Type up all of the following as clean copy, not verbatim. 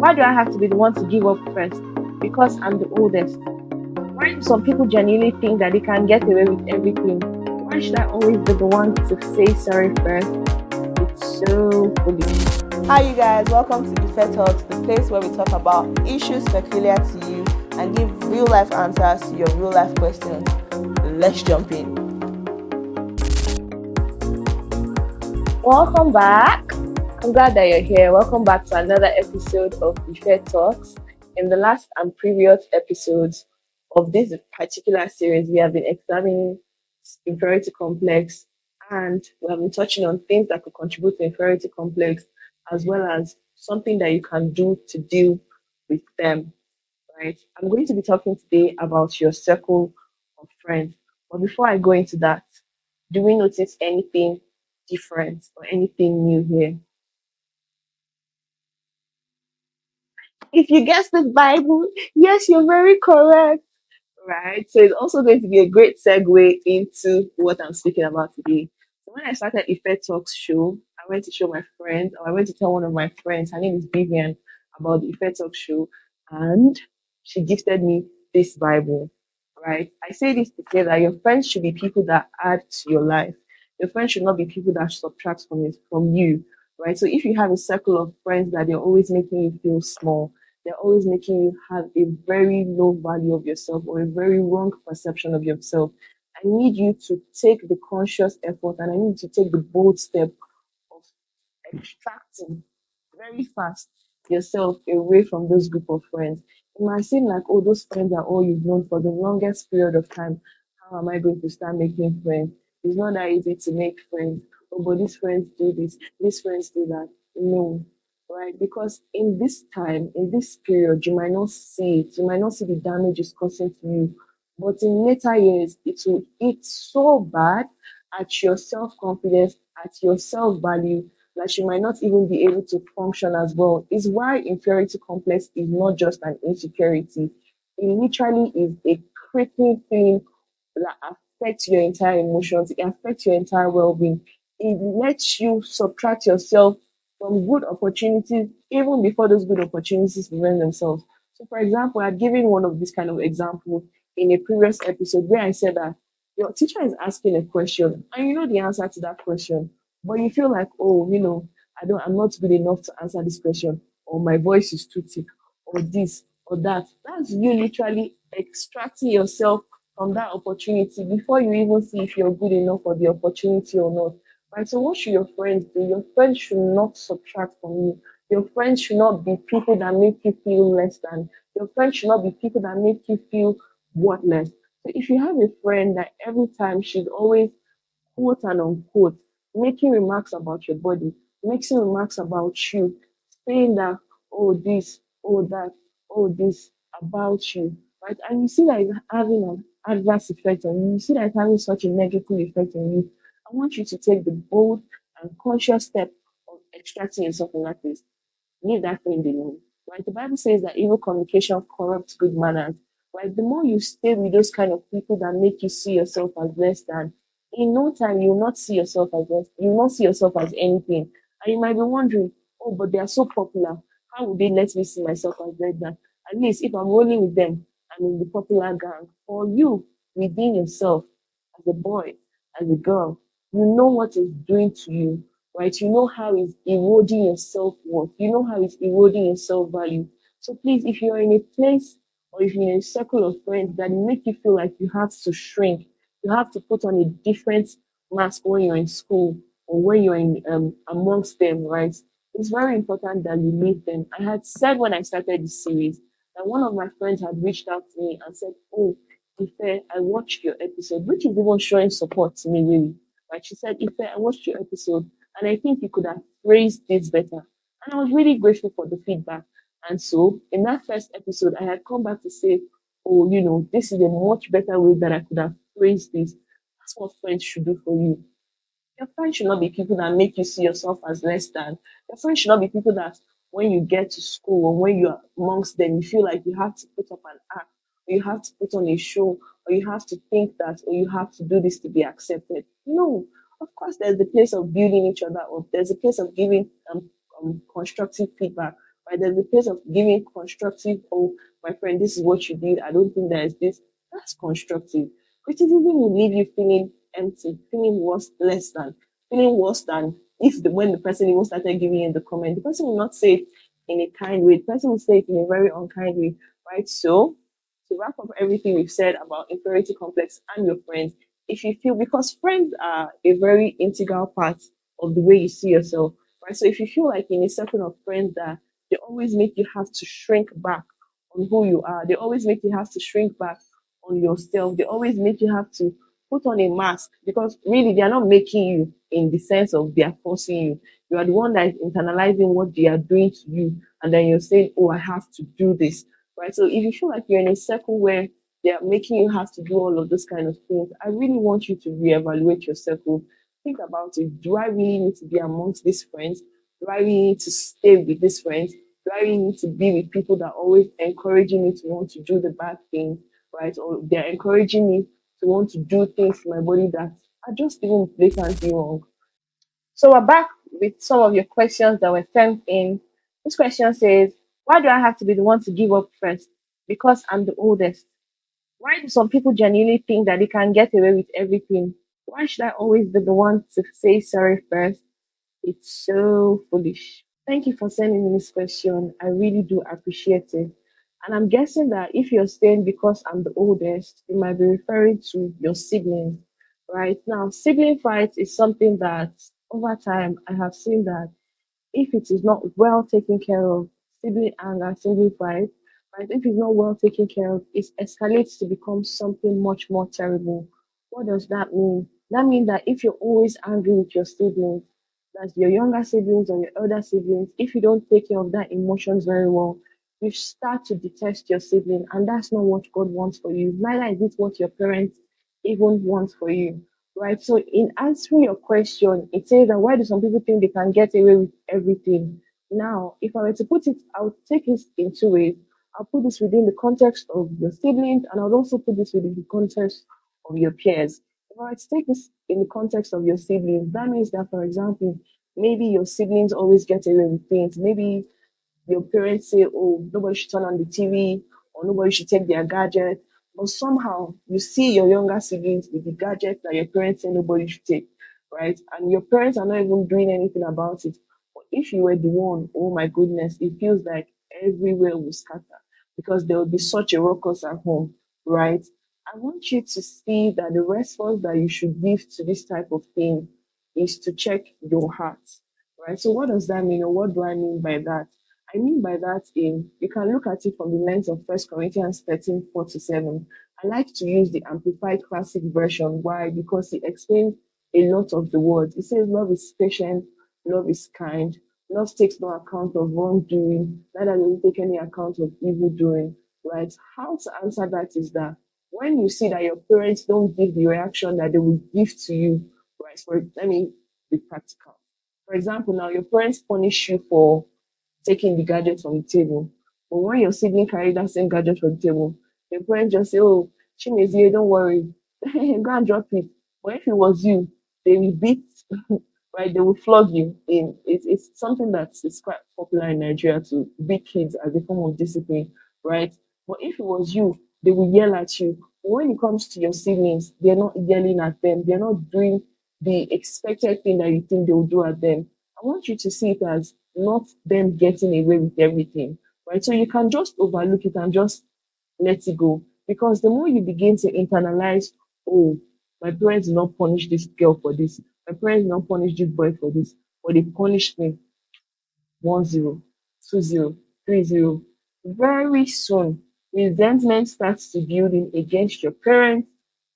Why do I have to be the one to give up first? Because I'm the oldest. Why do some people genuinely think that they can get away with everything? Why should I always be the one to say sorry first? It's so foolish. Hi, you guys. Welcome to Ife Talks, the place where we talk about issues peculiar to you and give real life answers to your real life questions. Let's jump in. Welcome back. I'm glad that you're here. Welcome back to another episode of Ife Talks. In the last and previous episodes of this particular series, we have been examining inferiority complex, and we have been touching on things that could contribute to inferiority complex, as well as something that you can do to deal with them. Right? I'm going to be talking today about your circle of friends. But before I go into that, do we notice anything different or anything new here? If you guessed the Bible, yes, you're very correct. Right. So it's also going to be a great segue into what I'm speaking about today. So when I started Effect Talks show, I went to show my friend, or I went to tell one of my friends, her name is Vivian, about the Effect Talks show, and she gifted me this Bible. Right. I say this to say that your friends should be people that add to your life. Your friends should not be people that subtract from you. Right. So if you have a circle of friends that they're always making you feel small, they're always making you have a very low value of yourself or a very wrong perception of yourself. I need you to take the conscious effort and I need you to take the bold step of extracting very fast yourself away from those group of friends. It might seem like, oh, those friends are all you've known for the longest period of time. How am I going to start making friends? It's not that easy to make friends. Oh, but these friends do this, these friends do that. No, right? Because in this time, in this period, you might not see it. You might not see the damage it's causing to you. But in later years, it will eat so bad at your self confidence, at your self value, that you might not even be able to function as well. Is why inferiority complex is not just an insecurity. It literally is a crippling feeling that affects your entire emotions, it affects your entire well-being. It lets you subtract yourself from good opportunities even before those good opportunities present themselves. So, for example, I'd given one of these kind of examples in a previous episode where I said that your teacher is asking a question and you know the answer to that question, but you feel like, oh, I'm not good enough to answer this question, or my voice is too thick, or this or that. That's you literally extracting yourself from that opportunity before you even see if you're good enough for the opportunity or not. Right. So what should your friends do? Your friends should not subtract from you. Your friends should not be people that make you feel less than. Your friends should not be people that make you feel worthless. So if you have a friend that every time she's always quote and unquote making remarks about your body, making remarks about you, saying that, oh, this, oh, that, oh, this about you, right? And you see that it's having an adverse effect on you, you see that it's having such a negative effect on you. I want you to take the bold and conscious step of extracting yourself from that place. Leave that thing alone. Right? The Bible says that evil communication corrupts good manners. Right? The more you stay with those kind of people that make you see yourself as less than, in no time you will not see yourself as less, you will not see yourself as anything. And you might be wondering, oh, but they are so popular. How would they let me see myself as less than? At least if I'm rolling with them, I'm in the popular gang. For you, within yourself, as a boy, as a girl, you know what it's doing to you, right? You know how it's eroding your self worth. You know how it's eroding your self value. So please, if you're in a place or if you're in a circle of friends that make you feel like you have to shrink, you have to put on a different mask when you're in school or when you're in amongst them, right? It's very important that you meet them. I had said when I started this series that one of my friends had reached out to me and said, "Oh, Ife, I watched your episode," which is even showing support to me, really. Like she said, Ife, I watched your episode and I think you could have phrased this better. And I was really grateful for the feedback. And so in that first episode, I had come back to say, oh, this is a much better way that I could have phrased this. That's what friends should do for you. Your friends should not be people that make you see yourself as less than. Your friends should not be people that when you get to school or when you're amongst them, you feel like you have to put up an act, or you have to put on a show, or you have to think that, or you have to do this to be accepted. No, of course, there's the place of building each other up. There's a place of giving constructive feedback. Right? There's a place of giving constructive, oh, my friend, this is what you did. I don't think there is this. That's constructive. Criticism will leave you feeling empty, feeling worse, less than, feeling worse than if when the person even started giving you the comment. The person will not say it in a kind way. The person will say it in a very unkind way, right? So, to wrap up everything we've said about inferiority complex and your friends, if you feel, because friends are a very integral part of the way you see yourself, right? So if you feel like in a circle of friends that they always make you have to shrink back on who you are, they always make you have to shrink back on yourself, they always make you have to put on a mask because really they are not making you in the sense of they are forcing you. You are the one that is internalizing what they are doing to you, and then you're saying, oh, I have to do this, right? So if you feel like you're in a circle where they are making you have to do all of those kind of things, I really want you to reevaluate your circle. Think about it. Do I really need to be amongst these friends? Do I really need to stay with these friends? Do I really need to be with people that are always encouraging me to want to do the bad things, right? Or they're encouraging me to want to do things to my body that are just even blatantly wrong. So we're back with some of your questions that were sent in. This question says, why do I have to be the one to give up first? Because I'm the oldest. Why do some people genuinely think that they can get away with everything? Why should I always be the one to say sorry first? It's so foolish. Thank you for sending me this question. I really do appreciate it. And I'm guessing that if you're saying because I'm the oldest, you might be referring to your siblings, right? Now, sibling fights is something that over time I have seen that if it is not well taken care of, sibling anger, sibling fight, right? If it's not well taken care of, it escalates to become something much more terrible. What does that mean? That means that if you're always angry with your siblings, that's your younger siblings or your elder siblings, if you don't take care of that emotions very well, you start to detest your sibling, and that's not what God wants for you. Neither is it what your parents even want for you, right? So, in answering your question, it says that why do some people think they can get away with everything? Now, if I were to put it, I would take this in two ways. I'll put this within the context of your siblings, and I'll also put this within the context of your peers. If I were to take this in the context of your siblings, that means that, for example, maybe your siblings always get away with things. Maybe your parents say, oh, nobody should turn on the TV or nobody should take their gadget. But somehow you see your younger siblings with the gadget that your parents say nobody should take, right? And your parents are not even doing anything about it. But if you were the one, oh my goodness, it feels like everywhere will scatter because there will be such a ruckus at home, right? I want you to see that the response that you should give to this type of thing is to check your heart, right? So what does that mean, or what do I mean by that? I mean by that in you can look at it from the lens of First Corinthians 13, 4 to 7. I like to use the amplified classic version. Why? Because it explains a lot of the words. It says love is patient, love is kind, love takes no account of wrongdoing, neither does it take any account of evil doing. Right? How to answer that is that when you see that your parents don't give the reaction that they will give to you, right? For let me be practical. For example, now your parents punish you for taking the gadget from the table. But when your sibling carry that same gadget from the table, your parents just say, oh, Chimezie, don't worry. Go and drop it. But if it was you, they will beat, right? They will flog you. It's something that is quite popular in Nigeria to beat kids as a form of discipline, right? But if it was you, they will yell at you. But when it comes to your siblings, they're not yelling at them. They're not doing the expected thing that you think they will do at them. I want you to see it as not them getting away with everything, right? So you can just overlook it and just let it go. Because the more you begin to internalize, oh, my parents did not punish this girl for this, my parents did not punish this boy for this, but they punished me 1-0, 2-0, 3-0. Very soon, resentment starts to building against your parents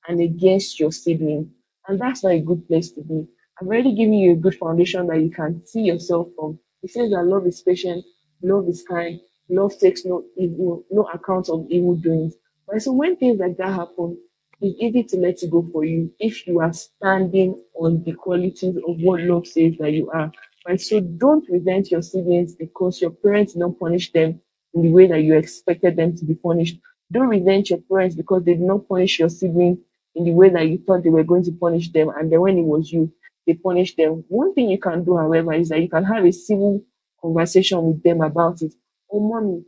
and against your siblings. And that's not a good place to be. I've already given you a good foundation that you can see yourself from. It says that love is patient, love is kind, love takes no evil, no account of evil doings. Right? So when things like that happen, it's easy to let it go for you if you are standing on the qualities of what love says that you are. Right? So don't resent your siblings because your parents did not punish them in the way that you expected them to be punished. Don't resent your parents because they did not punish your siblings in the way that you thought they were going to punish them, and then when it was you, they punished them. One thing you can do, however, is that you can have a civil conversation with them about it. Oh, mommy,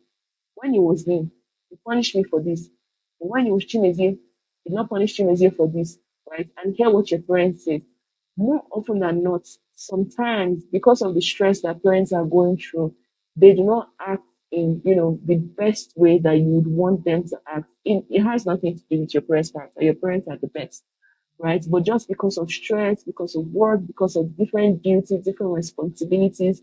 when it was me, he punished me for this. When it was Chimezie, he did not punish Chimezie for this, right? And hear what your parents say. More often than not, sometimes because of the stress that parents are going through, they do not act in the best way that you would want them to act. It has nothing to do with your parents' character. Your parents are the best, right? But just because of stress, because of work, because of different duties, different responsibilities,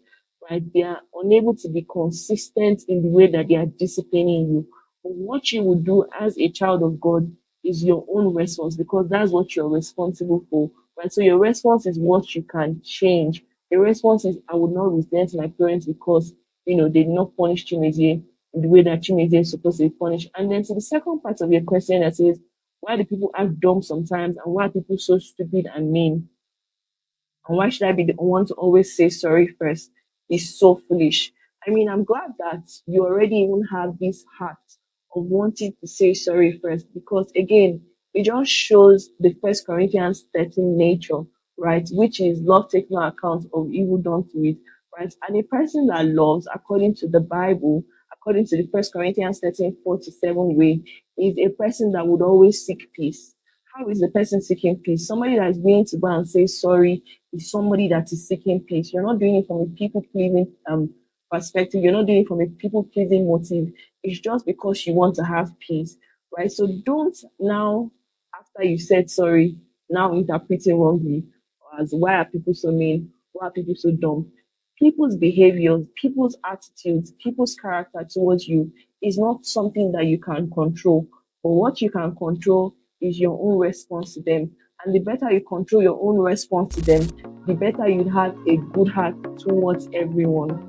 right? They are unable to be consistent in the way that they are disciplining you. But what you would do as a child of God is your own response because that's what you're responsible for, right? So your response is what you can change. Your response is, I would not resent my parents because they did not punish Chimezie in the way that Chimezie is supposed to be punished. And then to the second part of your question that says, why do people act dumb sometimes and why are people so stupid and mean? And why should I be the one to always say sorry first? It's so foolish. I mean, I'm glad that you already even have this heart of wanting to say sorry first because, again, it just shows the First Corinthians 13 nature, right? Which is love takes no account of evil done to it, right? And a person that loves, according to the Bible, according to the First Corinthians 13 4 to 7 way, is a person that would always seek peace. How is the person seeking peace? Somebody that is willing to go and say sorry is somebody that is seeking peace. You're not doing it from a people pleasing perspective. You're not doing it from a people pleasing motive. It's just because you want to have peace, right? So don't now, after you said sorry, now interpret it wrongly as why are people so mean? Why are people so dumb? People's behaviors, people's attitudes, people's character towards you is not something that you can control. But what you can control is your own response to them. And the better you control your own response to them, the better you'd have a good heart towards everyone.